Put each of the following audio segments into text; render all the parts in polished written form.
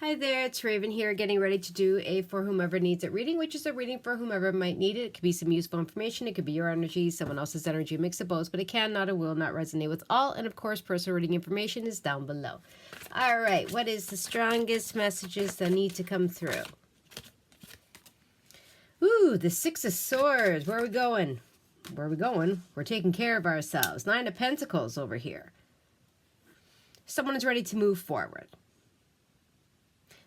Hi there, it's Raven here, getting ready to do a For Whomever Needs It reading, which is a reading for whomever might need it. It could be some useful information, it could be your energy, someone else's energy, a mix of both, but it can not or will not resonate with all. And of course, personal reading information is down below. All right, what is the strongest messages that need to come through? Ooh, the Six of Swords. Where are we going? Where are we going? We're taking care of ourselves. Nine of Pentacles over here. Someone is ready to move forward.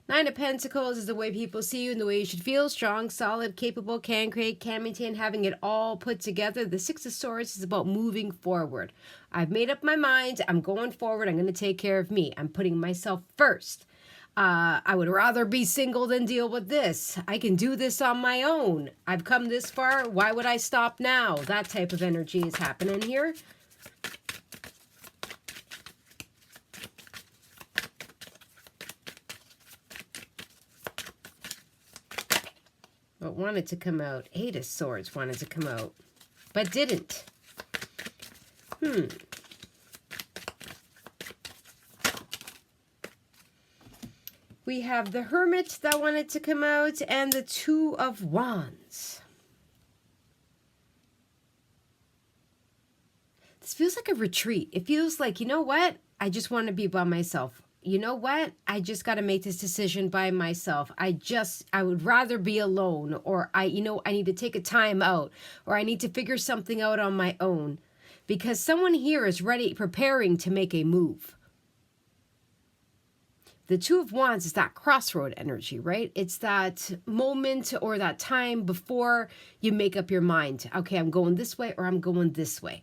Nine of Pentacles is the way people see you and the way you should feel. Strong, solid, capable, can create, can maintain, having it all put together. The Six of Swords is about moving forward. I've made up my mind. I'm going forward. I'm going to take care of me. I'm putting myself first. I would rather be single than deal with this. I can do this on my own. I've come this far. Why would I stop now? That type of energy is happening here. What wanted to come out? Eight of Swords wanted to come out, but didn't. We have the Hermit that wanted to come out and the Two of Wands. This feels like a retreat. It feels like, you know what? I just want to be by myself. You know what? I just got to make this decision by myself. I would rather be alone, or I need to take a time out, or I need to figure something out on my own, because someone here is ready, preparing to make a move. The Two of Wands is that crossroad energy, right? It's that moment or that time before you make up your mind. Okay, I'm going this way or I'm going this way.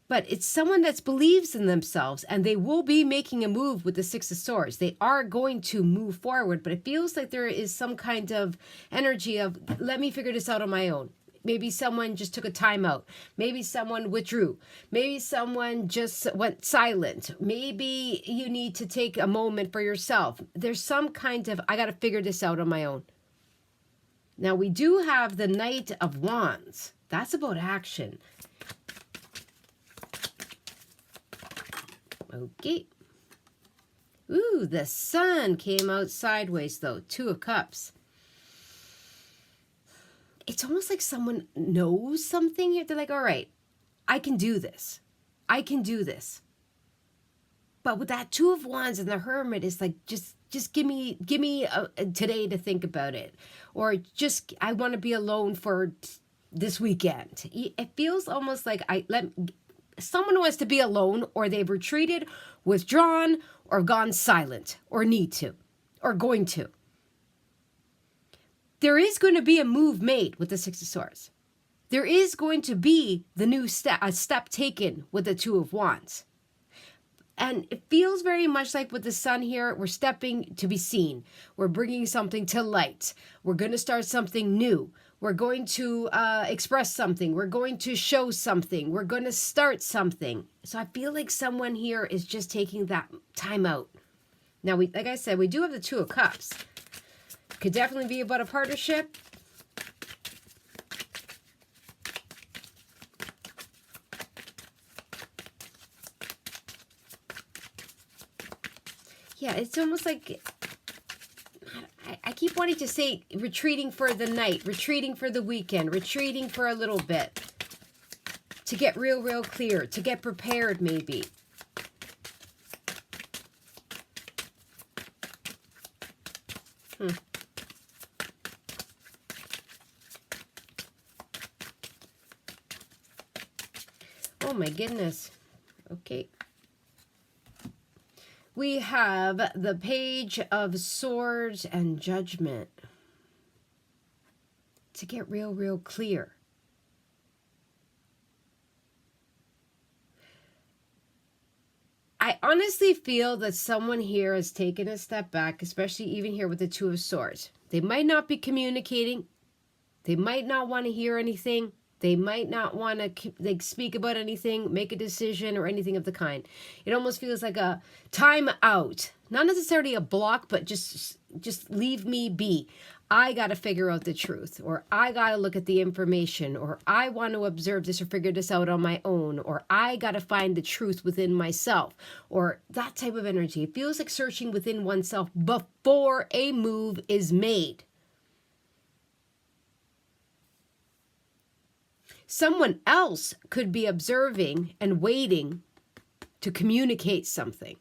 But it's someone that believes in themselves, and they will be making a move with the Six of Swords. They are going to move forward, but it feels like there is some kind of energy of, let me figure this out on my own. Maybe someone just took a time out. Maybe someone withdrew. Maybe someone just went silent. Maybe you need to take a moment for yourself. There's some kind of, I got to figure this out on my own. Now, we do have the Knight of Wands. That's about action. Okay. Ooh, the Sun came out sideways, though. Two of Cups. It's almost like someone knows something here. They're like, all right, I can do this. I can do this. But with that Two of Wands and the Hermit, it's like, just give me today to think about it. Or just, I want to be alone for this weekend. It feels almost like someone wants to be alone, or they've retreated, withdrawn, or gone silent, or need to, or going to. There is going to be a move made with the Six of Swords. There is going to be the new a step taken with the Two of Wands. And it feels very much like with the Sun here, we're stepping to be seen. We're bringing something to light. We're going to start something new. We're going to express something. We're going to show something. We're going to start something. So I feel like someone here is just taking that time out. Now, like I said, we do have the Two of Cups. Could definitely be about a partnership. Yeah, it's almost like, I keep wanting to say retreating for the night, retreating for the weekend, retreating for a little bit. To get real clear, to get prepared maybe. Oh my goodness. Okay. We have the Page of Swords and Judgment. To get real clear. I honestly feel that someone here has taken a step back, especially even here with the Two of Swords. They might not be communicating. They might not want to hear anything. They might not want to speak about anything, make a decision, or anything of the kind. It almost feels like a time out. Not necessarily a block, but just leave me be. I got to figure out the truth, or I got to look at the information, or I want to observe this or figure this out on my own, or I got to find the truth within myself, or that type of energy. It feels like searching within oneself before a move is made. Someone else could be observing and waiting to communicate something,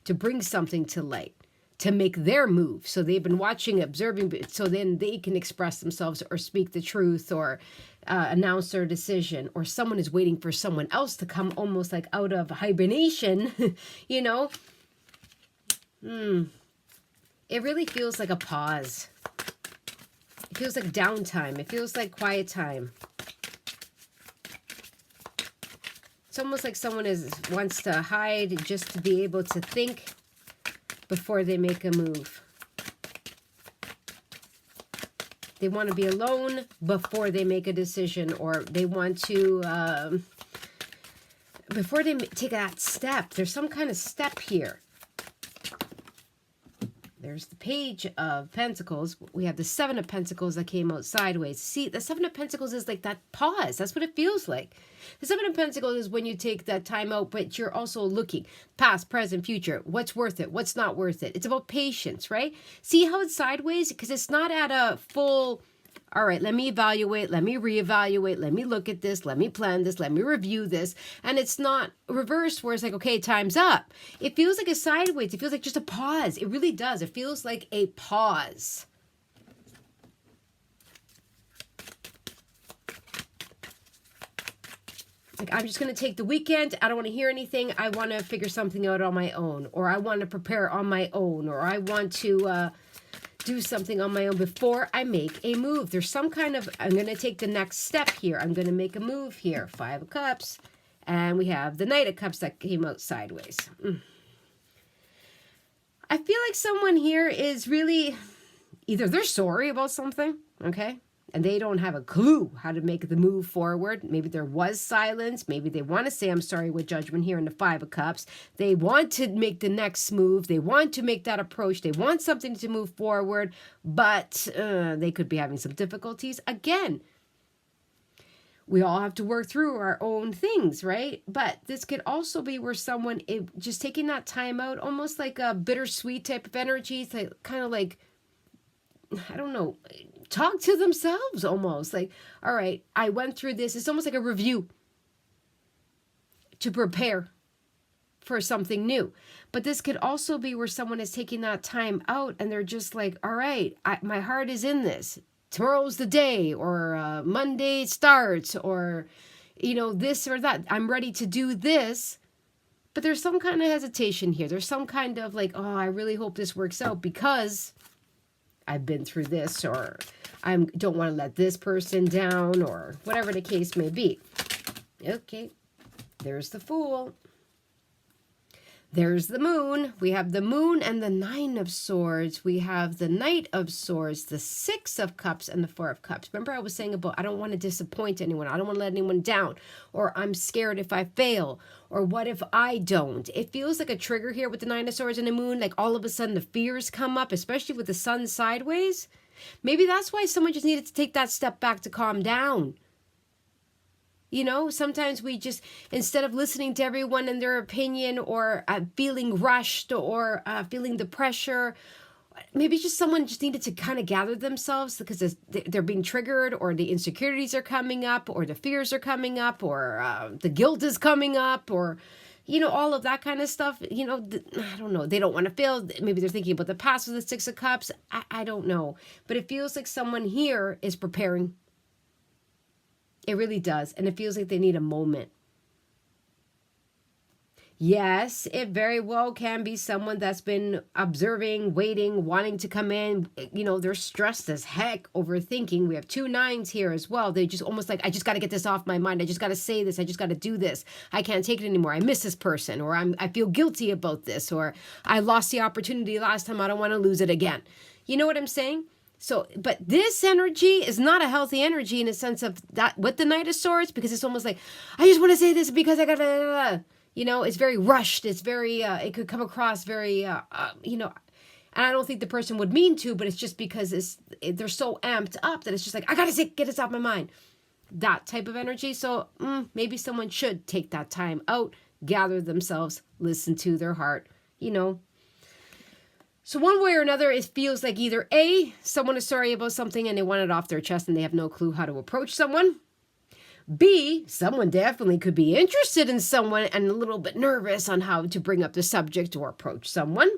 to bring something to light, to make their move. So they've been watching, observing, so then they can express themselves or speak the truth or announce their decision. Or someone is waiting for someone else to come almost like out of hibernation, you know. It really feels like a pause. It feels like downtime. It feels like quiet time. It's almost like someone wants to hide just to be able to think before they make a move. They want to be alone before they make a decision, or they want to, before they take that step. There's some kind of step here. There's the Page of Pentacles. We have the Seven of Pentacles that came out sideways. See, the Seven of Pentacles is like that pause. That's what it feels like. The Seven of Pentacles is when you take that time out, but you're also looking past, present, future. What's worth it? What's not worth it? It's about patience, right? See how it's sideways? Because it's not at a full, all right, let me evaluate, let me reevaluate, let me look at this, let me plan this, let me review this. And it's not reversed where it's like, okay, time's up. It feels like a sideways. It feels like just a pause. It really does. It feels like a pause. Like, I'm just going to take the weekend. I don't want to hear anything. I want to figure something out on my own, or I want to prepare on my own, or I want to do something on my own before I make a move. There's some kind of, I'm going to take the next step here. I'm going to make a move here. Five of Cups. And we have the Knight of Cups that came out sideways. I feel like someone here is really, either they're sorry about something, okay? And they don't have a clue how to make the move forward. Maybe there was silence. Maybe they want to say, I'm sorry, with Judgment here in the Five of Cups. They want to make the next move. They want to make that approach. They want something to move forward, but they could be having some difficulties. Again, we all have to work through our own things, right? But this could also be where someone is just taking that time out, almost like a bittersweet type of energy. It's like, kind of like, I don't know, talk to themselves almost. Like, all right, I went through this. It's almost like a review to prepare for something new. But this could also be where someone is taking that time out and they're just like, all right, my heart is in this. Tomorrow's the day, or Monday starts, or, you know, this or that. I'm ready to do this. But there's some kind of hesitation here. There's some kind of like, oh, I really hope this works out because I've been through this, or I don't want to let this person down, or whatever the case may be. Okay, there's the Fool. There's the Moon. We have the Moon and the Nine of Swords. We have the Knight of Swords, the Six of Cups, and the Four of Cups. Remember I was saying about I don't want to disappoint anyone. I don't want to let anyone down. Or I'm scared if I fail. Or what if I don't? It feels like a trigger here with the Nine of Swords and the Moon. Like all of a sudden the fears come up, especially with the Sun sideways. Maybe that's why someone just needed to take that step back to calm down. You know, sometimes we just, instead of listening to everyone and their opinion, or feeling rushed, or feeling the pressure, maybe just someone just needed to kind of gather themselves because they're being triggered, or the insecurities are coming up, or the fears are coming up, or the guilt is coming up, or, you know, all of that kind of stuff. You know, I don't know. They don't want to fail. Maybe they're thinking about the past with the Six of Cups. I don't know. But it feels like someone here is preparing. It really does. And it feels like they need a moment. Yes, it very well can be someone that's been observing, waiting, wanting to come in. You know, they're stressed as heck, overthinking. We have two nines here as well. They just almost like, I just got to get this off my mind. I just got to say this. I just got to do this. I can't take it anymore. I miss this person, or I feel guilty about this, or I lost the opportunity last time. I don't want to lose it again. You know what I'm saying? So, but this energy is not a healthy energy in a sense of that with the Knight of Swords, because it's almost like, I just want to say this because I got to, you know, it's very rushed. It's very, it could come across very, you know, And I don't think the person would mean to, but it's just because they're so amped up that it's just like, I gotta get this out of my mind. That type of energy. So maybe someone should take that time out, gather themselves, listen to their heart, So one way or another, it feels like either A, someone is sorry about something and they want it off their chest and they have no clue how to approach someone. B, someone definitely could be interested in someone and a little bit nervous on how to bring up the subject or approach someone.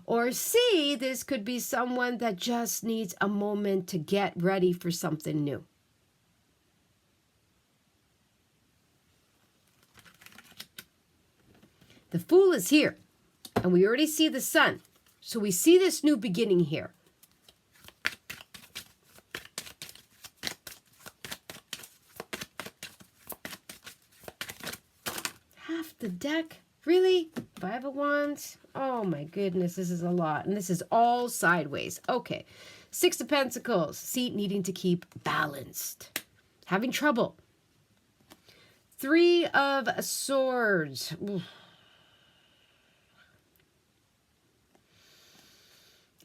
Or C, this could be someone that just needs a moment to get ready for something new. The Fool is here, and we already see the Sun. So we see this new beginning here. Half the deck? Really? 5 of Wands? Oh my goodness, this is a lot. And this is all sideways. Okay. 6 of Pentacles. See, needing to keep balanced. Having trouble. 3 of Swords. Oof.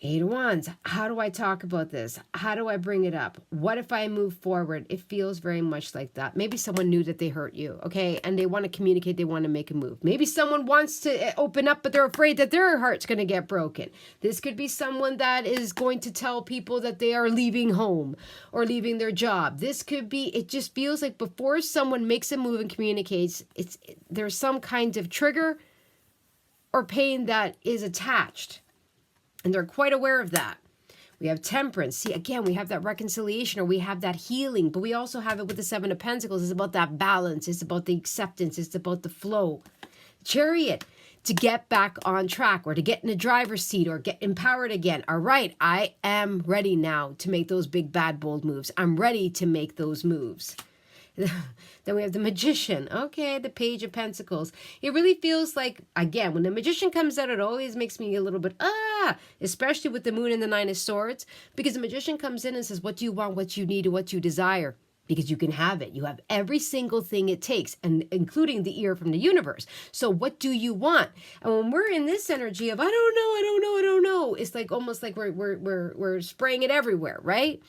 8 of Wands. How do I talk about this? How do I bring it up? What if I move forward? It feels very much like that. Maybe someone knew that they hurt you, okay? And they want to communicate. They want to make a move. Maybe someone wants to open up, but they're afraid that their heart's going to get broken. This could be someone that is going to tell people that they are leaving home or leaving their job. This could be, it just feels like before someone makes a move and communicates, there's some kind of trigger or pain that is attached. And they're quite aware of that. We have Temperance. See, again, we have that reconciliation or we have that healing, but we also have it with the 7 of Pentacles. It's about that balance. It's about the acceptance. It's about the flow. Chariot, to get back on track or to get in the driver's seat or get empowered again. All right, I am ready now to make those big, bad, bold moves. I'm ready to make those moves. Then we have the Magician. Okay, the Page of Pentacles. It really feels like, again, when the Magician comes out, it always makes me a little bit, especially with the Moon and the 9 of Swords, because the Magician comes in and says, what do you want, what you need, and what you desire? Because you can have it. You have every single thing it takes, and including the ear from the universe. So what do you want? And when we're in this energy of, I don't know, it's like almost like we're spraying it everywhere, right?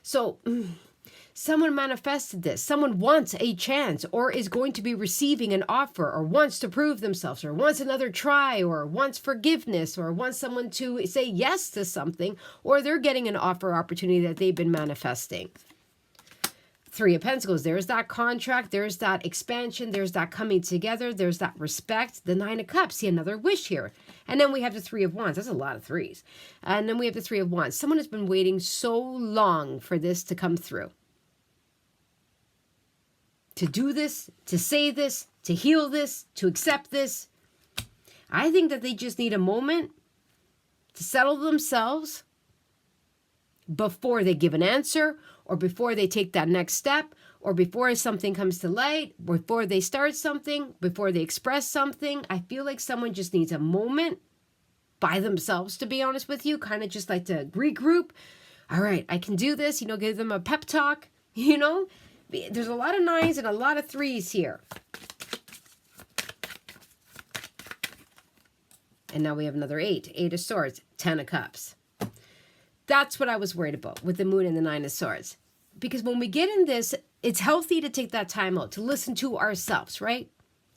So someone manifested this. Someone wants a chance or is going to be receiving an offer or wants to prove themselves or wants another try or wants forgiveness or wants someone to say yes to something, or they're getting an offer opportunity that they've been manifesting. 3 of Pentacles. There's that contract. There's that expansion. There's that coming together. There's that respect. The 9 of Cups. See, another wish here. And then we have the 3 of Wands. That's a lot of threes. And then we have the 3 of Wands. Someone has been waiting so long for this to come through. To do this, to say this, to heal this, to accept this. I think that they just need a moment to settle themselves before they give an answer or before they take that next step or before something comes to light, before they start something, before they express something. I feel like someone just needs a moment by themselves, to be honest with you, kind of just like to regroup. All right, I can do this, give them a pep talk, There's a lot of 9s and a lot of 3s here. And now we have another 8. 8 of Swords, 10 of Cups. That's what I was worried about with the Moon and the 9 of Swords. Because when we get in this, it's healthy to take that time out, to listen to ourselves, right?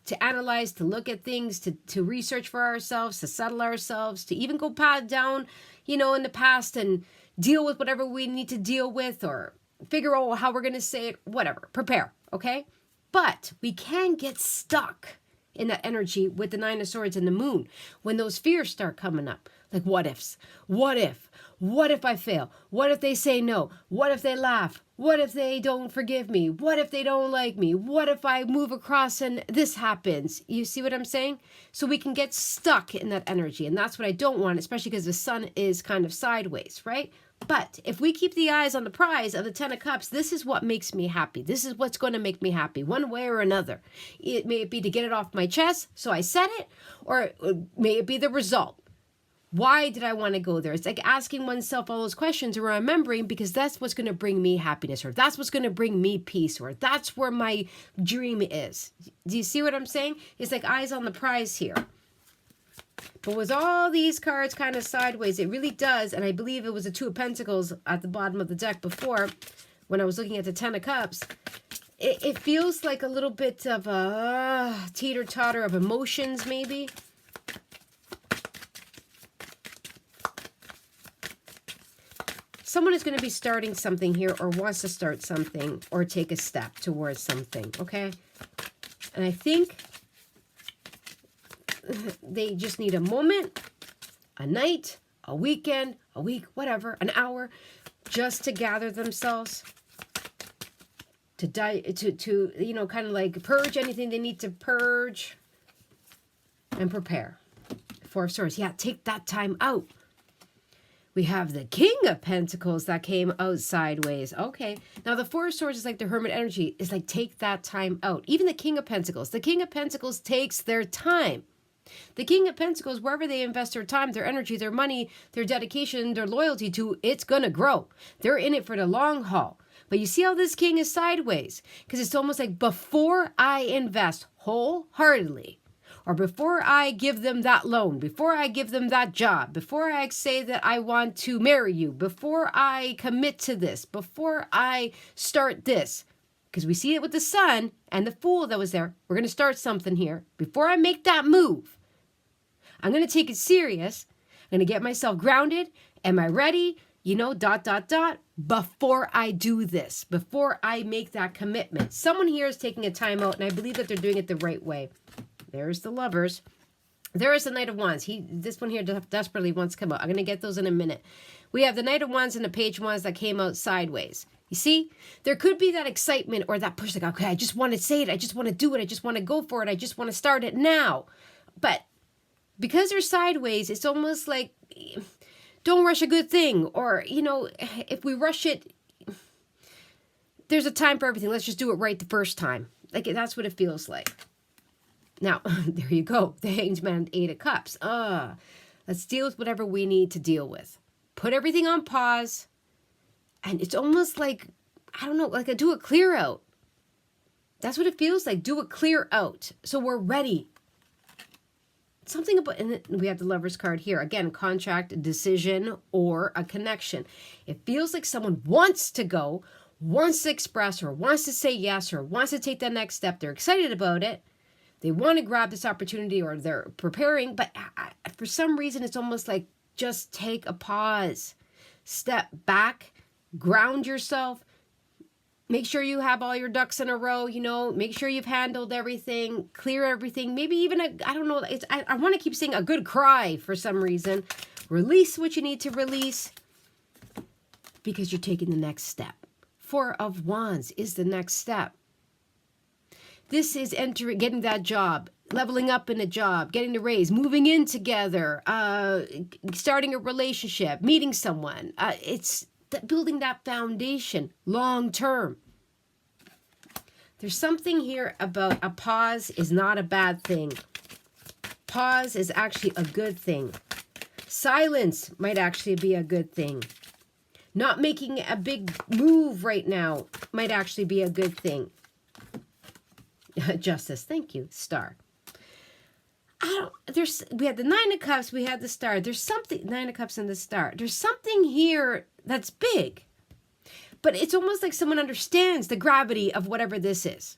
To analyze, to look at things, to research for ourselves, to settle ourselves, to even go down, in the past and deal with whatever we need to deal with or figure out how we're going to say it, whatever. Prepare, okay? But we can get stuck in that energy with the 9 of Swords and the Moon when those fears start coming up. Like what ifs? What if? What if I fail? What if they say no? What if they laugh? What if they don't forgive me? What if they don't like me? What if I move across and this happens? You see what I'm saying? So we can get stuck in that energy. And that's what I don't want, especially because the Sun is kind of sideways, right? But if we keep the eyes on the prize of the 10 of Cups, this is what makes me happy. This is what's going to make me happy one way or another. It may be to get it off my chest, so I said it, or may it be the result. Why did I want to go there? It's like asking oneself all those questions and remembering, because that's what's going to bring me happiness, or that's what's going to bring me peace, or that's where my dream is. Do you see what I'm saying? It's like eyes on the prize here. But with all these cards kind of sideways, it really does, and I believe it was the Two of Pentacles at the bottom of the deck before, when I was looking at the Ten of Cups, it feels like a little bit of a teeter-totter of emotions, maybe. Someone is going to be starting something here, or wants to start something, or take a step towards something, okay? And I think they just need a moment, a night, a weekend, a week, whatever, an hour, just to gather themselves, to you know, kind of like purge anything they need to purge and prepare. Four of Swords. Yeah, take that time out. We have the King of Pentacles that came out sideways. Okay. Now, the Four of Swords is like the Hermit energy. It's like, take that time out. Even the King of Pentacles. The King of Pentacles takes their time. The King of Pentacles, wherever they invest their time, their energy, their money, their dedication, their loyalty to, it's going to grow. They're in it for the long haul. But you see how this King is sideways? Because it's almost like, before I invest wholeheartedly, or before I give them that loan, before I give them that job, before I say that I want to marry you, before I commit to this, before I start this, because we see it with the Sun and the Fool that was there. We're going to start something here. Before I make that move, I'm going to take it serious. I'm going to get myself grounded. Am I ready? You know, ... before I do this, before I make that commitment. Someone here is taking a time out, and I believe that they're doing it the right way. There's the Lovers. There is the Knight of Wands. This one here desperately wants to come out. I'm going to get those in a minute. We have the Knight of Wands and the Page of Wands that came out sideways. You see, there could be that excitement or that push, like, okay, I just want to say it. I just want to do it. I just want to go for it. I just want to start it now. But because they're sideways, it's almost like, don't rush a good thing. Or, you know, if we rush it, there's a time for everything. Let's just do it right the first time. Like, that's what it feels like. Now, there you go. The Hanged Man, Eight of Cups. Let's deal with whatever we need to deal with. Put everything on pause. And it's almost like, I don't know, like do a clear out. That's what it feels like. Do a clear out. So we're ready. Something about, and we have the Lover's card here. Again, contract, decision, or a connection. It feels like someone wants to go, wants to express, or wants to say yes, or wants to take that next step. They're excited about it. They want to grab this opportunity, or they're preparing, but for some reason, it's almost like, just take a pause, step back, ground yourself, make sure you have all your ducks in a row, you know, make sure you've handled everything, clear everything, maybe even I don't know, I want to keep saying a good cry for some reason. Release what you need to release, because you're taking the next step. Four of Wands is the next step. This is getting that job, leveling up in a job, getting the raise, moving in together, starting a relationship, meeting someone. It's building that foundation long term. There's something here about a pause is not a bad thing. Pause is actually a good thing. Silence might actually be a good thing. Not making a big move right now might actually be a good thing. Justice, thank you, Star. We had the Nine of Cups, we had the Star. There's something, Nine of Cups and the Star. There's something here that's big, but it's almost like someone understands the gravity of whatever this is.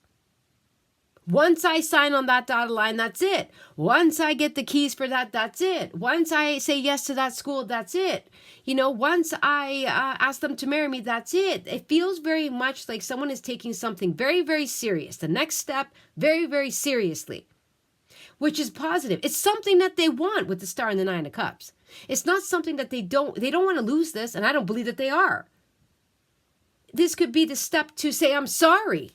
Once I sign on that dotted line, that's it. Once I get the keys for that, that's it. Once I say yes to that school, that's it. You know, once I ask them to marry me, that's it. It feels very much like someone is taking something very, very serious. The next step, very, very seriously, which is positive. It's something that they want with the Star and the Nine of Cups. It's not something that they don't want to lose this, and I don't believe that they are. This could be the step to say, I'm sorry.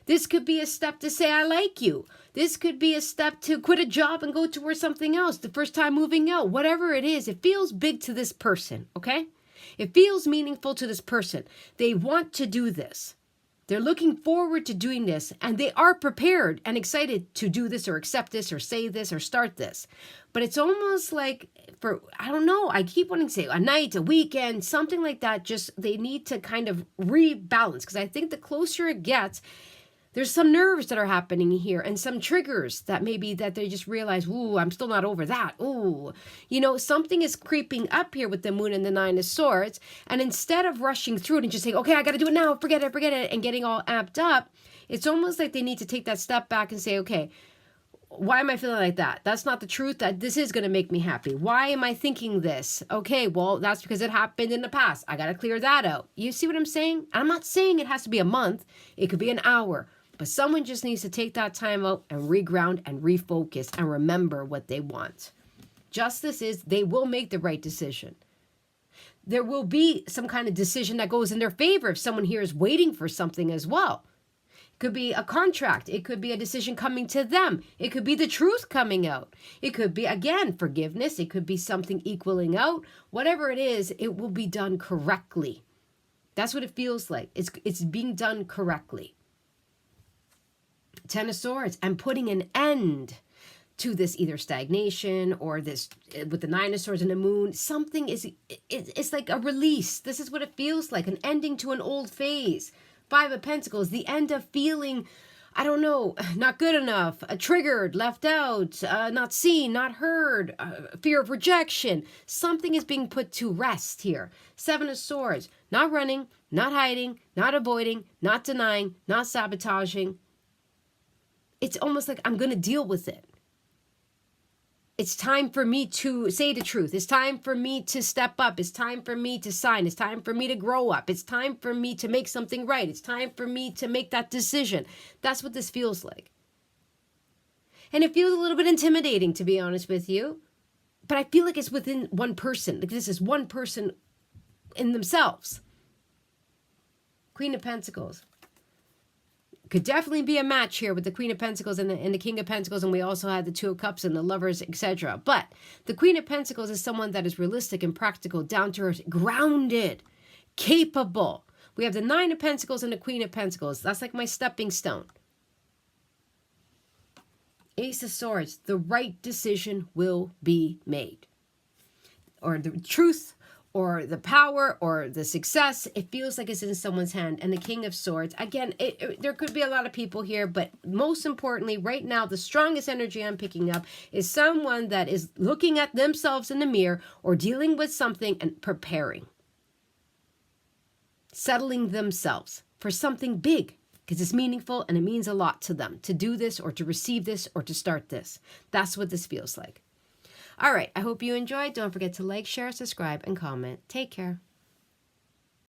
This could be a step to say, I like you. This could be a step to quit a job and go towards something else. The first time moving out, whatever it is, it feels big to this person, okay? It feels meaningful to this person. They want to do this. They're looking forward to doing this, and they are prepared and excited to do this or accept this or say this or start this. But it's almost like, I don't know, I keep wanting to say a night, a weekend, something like that. Just they need to kind of rebalance, because I think the closer it gets, There's some nerves that are happening here and some triggers that maybe that they just realize, ooh, I'm still not over that. Ooh, something is creeping up here with the moon and the nine of swords. And instead of rushing through it and just saying, okay, I got to do it now, forget it, and getting all amped up, it's almost like they need to take that step back and say, okay, why am I feeling like that? That's not the truth. That this is going to make me happy. Why am I thinking this? Okay, well, that's because it happened in the past. I got to clear that out. You see what I'm saying? I'm not saying it has to be a month. It could be an hour. But someone just needs to take that time out and reground and refocus and remember what they want. Justice is they will make the right decision. There will be some kind of decision that goes in their favor if someone here is waiting for something as well. It could be a contract. It could be a decision coming to them. It could be the truth coming out. It could be, again, forgiveness. It could be something equaling out. Whatever it is, it will be done correctly. That's what it feels like. It's being done correctly. Ten of Swords, and putting an end to this either stagnation or this with the Nine of Swords and the moon. Something it's like a release. This is what it feels like, an ending to an old phase. Five of Pentacles, the end of feeling, I don't know, not good enough, triggered, left out, not seen, not heard, fear of rejection. Something is being put to rest here. Seven of Swords, not running, not hiding, not avoiding, not denying, not sabotaging. It's almost like I'm going to deal with it. It's time for me to say the truth. It's time for me to step up. It's time for me to sign. It's time for me to grow up. It's time for me to make something right. It's time for me to make that decision. That's what this feels like. And it feels a little bit intimidating, to be honest with you. But I feel like it's within one person. Like this is one person in themselves. Queen of Pentacles. Could definitely be a match here with the Queen of Pentacles and the King of Pentacles, and we also had the Two of Cups and the Lovers, etc. But the Queen of Pentacles is someone that is realistic and practical, down to earth, grounded, capable. We have the Nine of Pentacles and the Queen of Pentacles. That's like my stepping stone. Ace of Swords. The right decision will be made. Or the truth, or the power, or the success, it feels like it's in someone's hand. And the King of Swords, again, there could be a lot of people here, but most importantly, right now, the strongest energy I'm picking up is someone that is looking at themselves in the mirror or dealing with something and preparing. Settling themselves for something big, because it's meaningful and it means a lot to them to do this or to receive this or to start this. That's what this feels like. All right, I hope you enjoyed. Don't forget to like, share, subscribe, and comment. Take care.